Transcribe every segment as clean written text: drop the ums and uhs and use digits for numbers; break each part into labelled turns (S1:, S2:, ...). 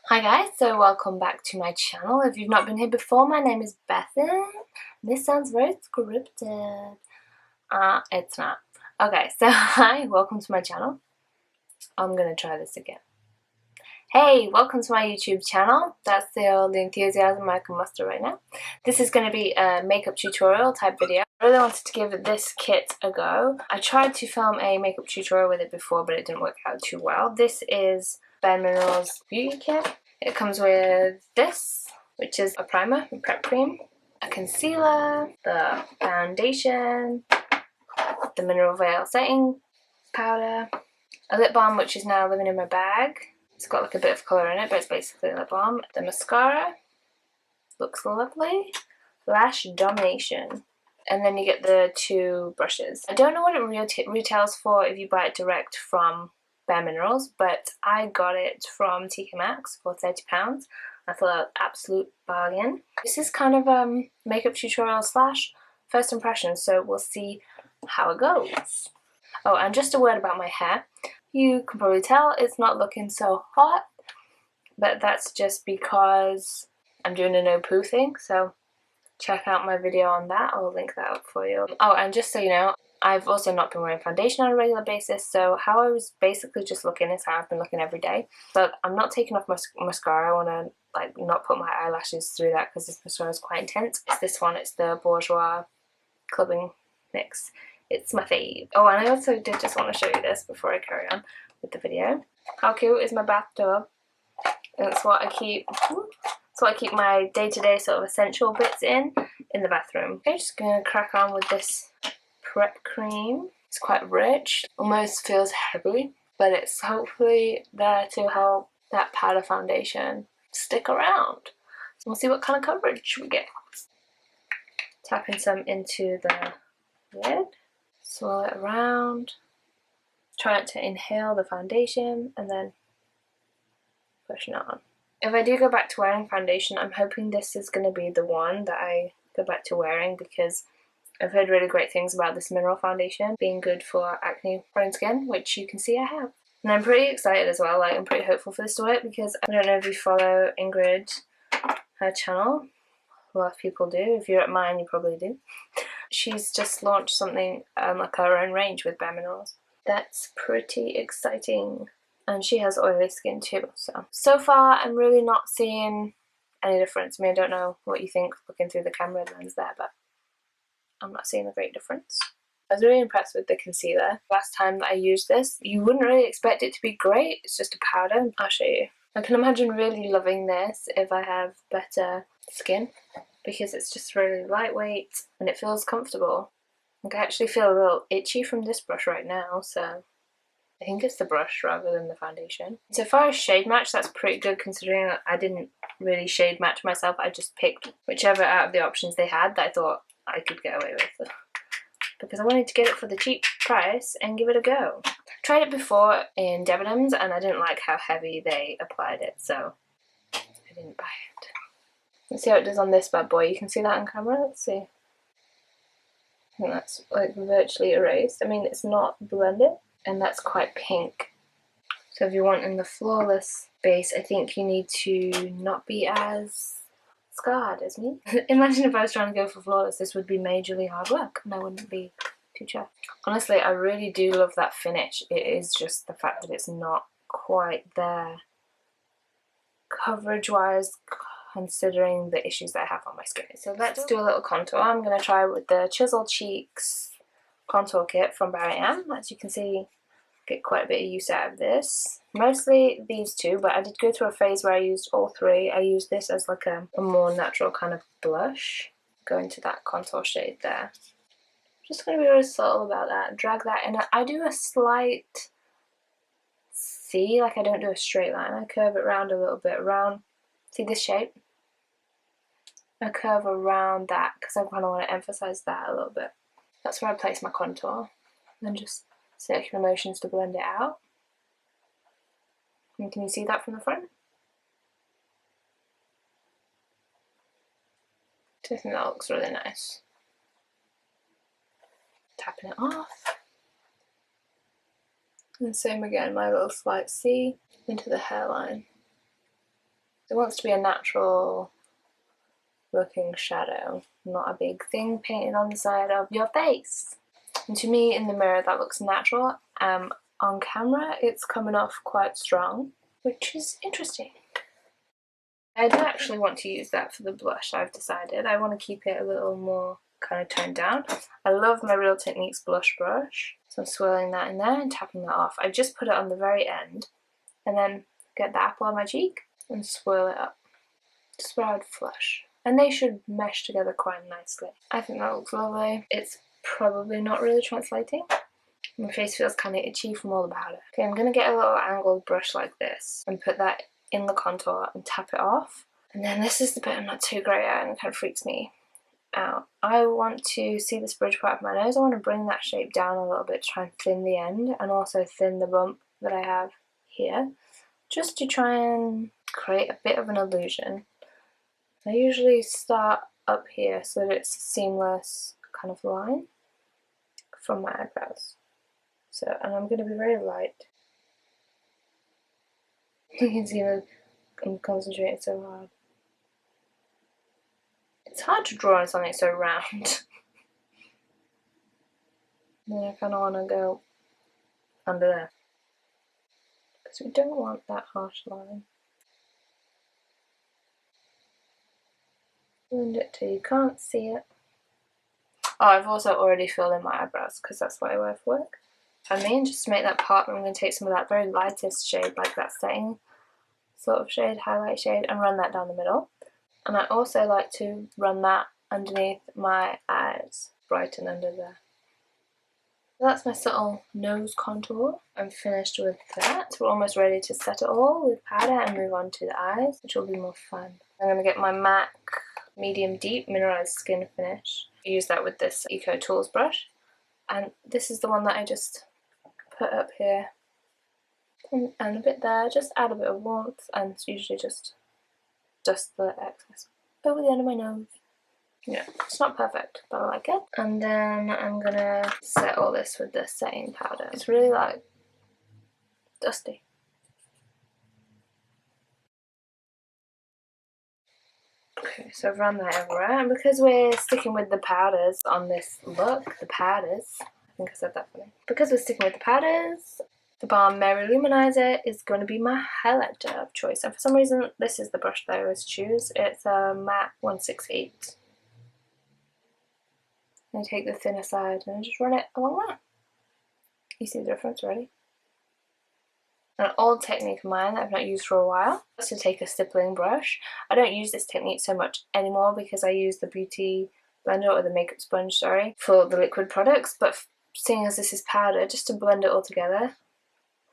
S1: Hi guys, so welcome back to my channel. If you've not been here before, my name is Bethan. This sounds very scripted. It's not. Okay, so hi, welcome to my channel. I'm gonna try this again. Hey, welcome to my YouTube channel. That's the enthusiasm I can muster right now. This is going to be a makeup tutorial type video. I really wanted to give this kit a go. I tried to film a makeup tutorial with it before, but it didn't work out too well. This is Bare Minerals Beauty Kit. It comes with this, which is a primer, a prep cream, a concealer, the foundation, the Mineral Veil setting powder, a lip balm which is now living in my bag. It's got like a bit of colour in it, but it's basically a lip balm. The mascara looks lovely. Lash Domination. And then you get the two brushes. I don't know what it retails for if you buy it direct from Bare Minerals, but I got it from TK Maxx for £30. I thought that was an absolute bargain. This is kind of a makeup tutorial slash first impression, so we'll see how it goes. Oh, and just a word about my hair. You can probably tell it's not looking so hot, but that's just because I'm doing a no poo thing, so check out my video on that. I'll link that up for you. Oh, and just so you know, I've also not been wearing foundation on a regular basis, so how I was basically just looking is how I've been looking every day. But I'm not taking off my mascara. I want to like not put my eyelashes through that because this mascara is quite intense. It's this one, it's the Bourjois Clubbing Mix. It's my fave. Oh, and I also did just want to show you this before I carry on with the video. How cute is my bathtub? And it's what I keep my day-to-day sort of essential bits in the bathroom. Okay, just gonna crack on with this prep cream. It's quite rich, almost feels heavy, but it's hopefully there to help that powder foundation stick around. So we'll see what kind of coverage we get. Tapping some into the lid. Swirl it around, try not to inhale the foundation, and then pushing it on. If I do go back to wearing foundation, I'm hoping this is going to be the one that I go back to wearing because I've heard really great things about this mineral foundation being good for acne prone skin, which you can see I have. And I'm pretty excited as well, like I'm pretty hopeful for this to work because I don't know if you follow Ingrid, her channel. A lot of people do. If you're at mine, you probably do. She's just launched something like her own range with Bare Minerals. That's pretty exciting. And she has oily skin too. So far, I'm really not seeing any difference. I mean, I don't know what you think looking through the camera lens there, but I'm not seeing a great difference. I was really impressed with the concealer. Last time that I used this, you wouldn't really expect it to be great. It's just a powder. I'll show you. I can imagine really loving this if I have better skin because it's just really lightweight and it feels comfortable. Like I actually feel a little itchy from this brush right now, so I think it's the brush rather than the foundation. So far as shade match, that's pretty good considering I didn't really shade match myself. I just picked whichever out of the options they had that I thought I could get away with because I wanted to get it for the cheap price and give it a go. Tried it before in Debenhams and I didn't like how heavy they applied it, so I didn't buy it. Let's see how it does on this bad boy. You can see that on camera. Let's see. I think that's like virtually erased. I mean, it's not blended, and that's quite pink. So if you're wanting the flawless base, I think you need to not be as scarred as me. Imagine if I was trying to go for flawless, this would be majorly hard work, and I wouldn't be too chuffed. Honestly, I really do love that finish. It is just the fact that it's not quite there coverage-wise, considering the issues that I have on my skin. So let's do a little contour. I'm going to try with the Chisel Cheeks contour kit from Barry M. As you can see, get quite a bit of use out of this. Mostly these two, but I did go through a phase where I used all three. I used this as like a more natural kind of blush. Go into that contour shade there. Just going to be really subtle about that. Drag that in. I do a slight C, like I don't do a straight line. I curve it around a little bit around. See this shape? I curve around that because I kind of want to emphasize that a little bit. That's where I place my contour. Then just circular motions to blend it out. And can you see that from the front? I think that looks really nice. Tapping it off. And same again, my little slight C into the hairline. It wants to be a natural looking shadow, not a big thing painted on the side of your face. And to me, in the mirror, that looks natural. On camera, it's coming off quite strong, which is interesting. I do actually want to use that for the blush, I've decided. I want to keep it a little more kind of toned down. I love my Real Techniques blush brush, so I'm swirling that in there and tapping that off. I just put it on the very end, and then get the apple on my cheek and swirl it up, just where I'd flush. And they should mesh together quite nicely. I think that looks lovely. It's probably not really translating. My face feels kind of itchy from all the powder. Okay, I'm going to get a little angled brush like this and put that in the contour and tap it off. And then this is the bit I'm not too great at and it kind of freaks me out. I want to see this bridge part of my nose. I want to bring that shape down a little bit to try and thin the end and also thin the bump that I have here, just to try and create a bit of an illusion. I usually start up here so that it's a seamless kind of line from my eyebrows. So, and I'm going to be very light. You can see that I'm concentrating so hard. It's hard to draw on something so round. Then I kind of want to go under there, because we don't want that harsh line. Blend it till you can't see it. Oh, I've also already filled in my eyebrows because that's what I wear for work. I mean, just to make that pop, I'm going to take some of that very lightest shade, like that setting sort of shade, highlight shade, and run that down the middle. And I also like to run that underneath my eyes, brighten under there. So that's my subtle nose contour. I'm finished with that. We're almost ready to set it all with powder and move on to the eyes, which will be more fun. I'm going to get my MAC Medium Deep Mineralized Skin Finish. I use that with this Eco Tools brush. And this is the one that I just put up here and a bit there. Just add a bit of warmth and usually just dust the excess over the end of my nose. Yeah, it's not perfect, but I like it. And then I'm gonna set all this with the setting powder. It's really like dusty. Okay, so I've run that everywhere, and because we're sticking with the powders on this look, I think I said that funny. Because we're sticking with the powders, the Balm Mary Luminizer is going to be my highlighter of choice. And for some reason, this is the brush that I always choose. It's a MAC 168. I take the thinner side and just run it along there. You see the difference already? An old technique of mine that I've not used for a while is to take a stippling brush. I don't use this technique so much anymore because I use the beauty blender, or the makeup sponge, sorry, for the liquid products, but seeing as this is powder, just to blend it all together,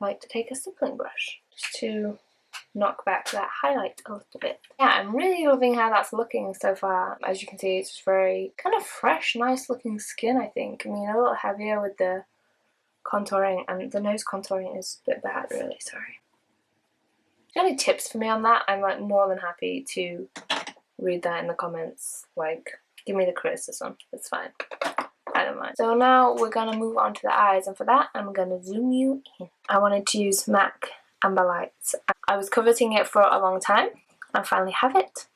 S1: I like to take a stippling brush just to knock back that highlight a little bit. Yeah, I'm really loving how that's looking so far. As you can see, it's very kind of fresh, nice looking skin, I think. I mean, a little heavier with the contouring, and the nose contouring is a bit bad, really, sorry. Any tips for me on that? I'm like more than happy to read that in the comments. Like, give me the criticism, it's fine. I don't mind. So now we're gonna move on to the eyes, and for that I'm gonna zoom you in. I wanted to use MAC Amber Lights. I was coveting it for a long time. I finally have it.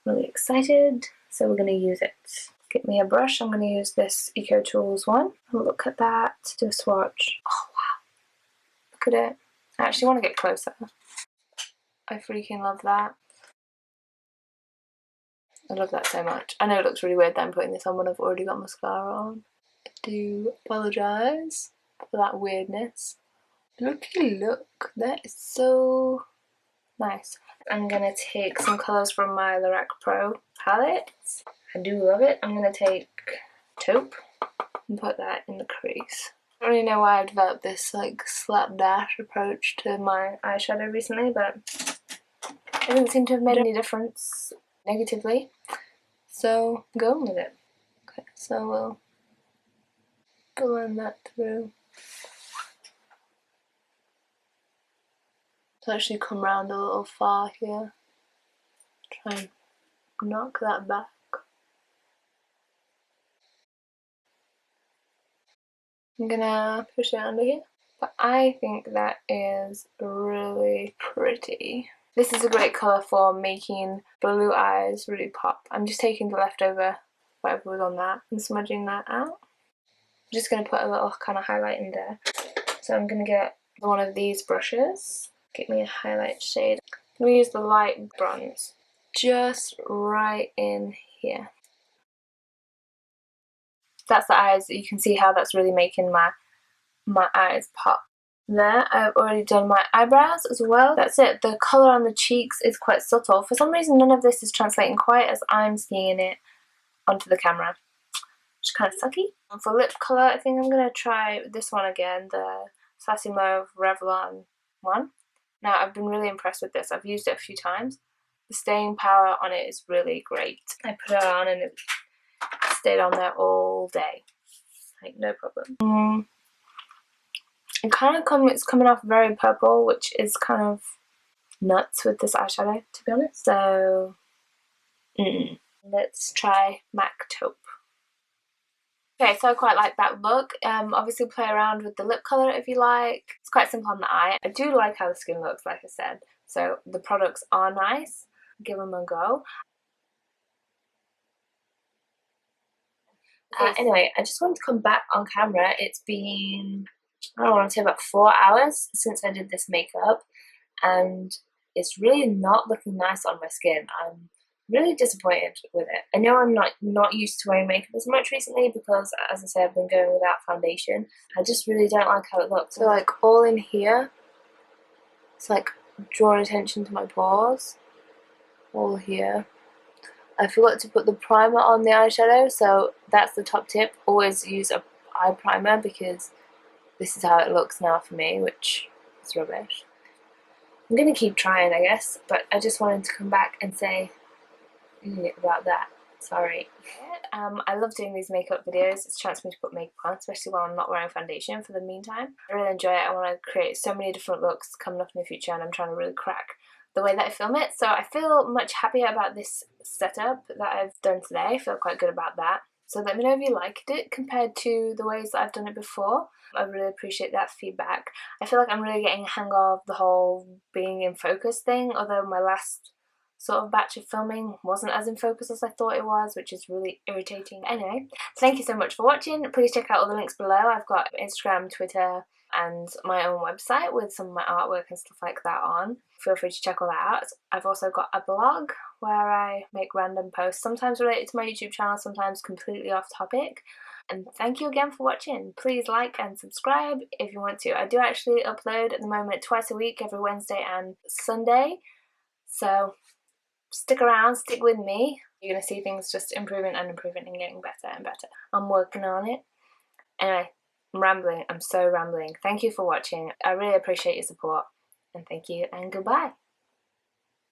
S1: Really excited. So we're gonna use it. Get me a brush. I'm going to use this Eco Tools one. Look at that. Do a swatch. Oh wow. Look at it. I actually want to get closer. I freaking love that. I love that so much. I know it looks really weird that I'm putting this on when I've already got mascara on. I do apologise for that weirdness. Looky look. That is so nice. I'm going to take some colours from my Lorac Pro palette. I do love it. I'm going to take taupe and put that in the crease. I don't really know why I've developed this like slapdash approach to my eyeshadow recently, but it doesn't seem to have made any difference negatively, so I'm going with it. Okay, so we'll blend that through. So actually come round a little far here. Try and knock that back. I'm gonna push it under here. But I think that is really pretty. This is a great colour for making blue eyes really pop. I'm just taking the leftover whatever was on that and smudging that out. I'm just going to put a little kind of highlight in there. So I'm going to get one of these brushes, get me a highlight shade. I'm going to use the light bronze, just right in here. That's the eyes. You can see how that's really making my eyes pop. There, I've already done my eyebrows as well. That's it. The colour on the cheeks is quite subtle. For some reason, none of this is translating quite as I'm seeing it onto the camera, which is kind of sucky. And for lip colour, I think I'm going to try this one again, the Sassy Mauve Revlon one. Now, I've been really impressed with this. I've used it a few times. The staying power on it is really great. I put it on and it stayed on there all day. Like, no problem. It's coming off very purple, which is kind of nuts with this eyeshadow, to be honest. So, let's try MAC Taupe. Okay, so I quite like that look. Obviously play around with the lip colour if you like. It's quite simple on the eye. I do like how the skin looks, like I said. So the products are nice. Give them a go. Anyway, I just wanted to come back on camera. It's been, I don't want to say about 4 hours since I did this makeup, and it's really not looking nice on my skin. I'm really disappointed with it. I know I'm not used to wearing makeup as much recently because, as I said, I've been going without foundation. I just really don't like how it looks. So like all in here, it's like drawing attention to my pores. All here. I forgot to put the primer on the eyeshadow, so that's the top tip. Always use a eye primer because this is how it looks now for me, which is rubbish. I'm gonna keep trying, I guess, but I just wanted to come back and say about that. Sorry. I love doing these makeup videos. It's a chance for me to put makeup on, especially while I'm not wearing foundation for the meantime. I really enjoy it. I want to create so many different looks coming up in the future, and I'm trying to really crack the way that I film it. So I feel much happier about this setup that I've done today. I feel quite good about that. So let me know if you liked it compared to the ways that I've done it before. I really appreciate that feedback. I feel like I'm really getting a hang of the whole being in focus thing, although my last sort of batch of filming wasn't as in focus as I thought it was, which is really irritating. Anyway, thank you so much for watching. Please check out all the links below. I've got Instagram, Twitter, and my own website with some of my artwork and stuff like that on. Feel free to check all that out. I've also got a blog where I make random posts, sometimes related to my YouTube channel, sometimes completely off topic. And thank you again for watching. Please like and subscribe if you want to. I do actually upload at the moment twice a week, every Wednesday and Sunday. So stick around, stick with me. You're going to see things just improving and improving and getting better and better. I'm working on it. Anyway, I'm rambling. I'm so rambling. Thank you for watching. I really appreciate your support. And thank you and goodbye.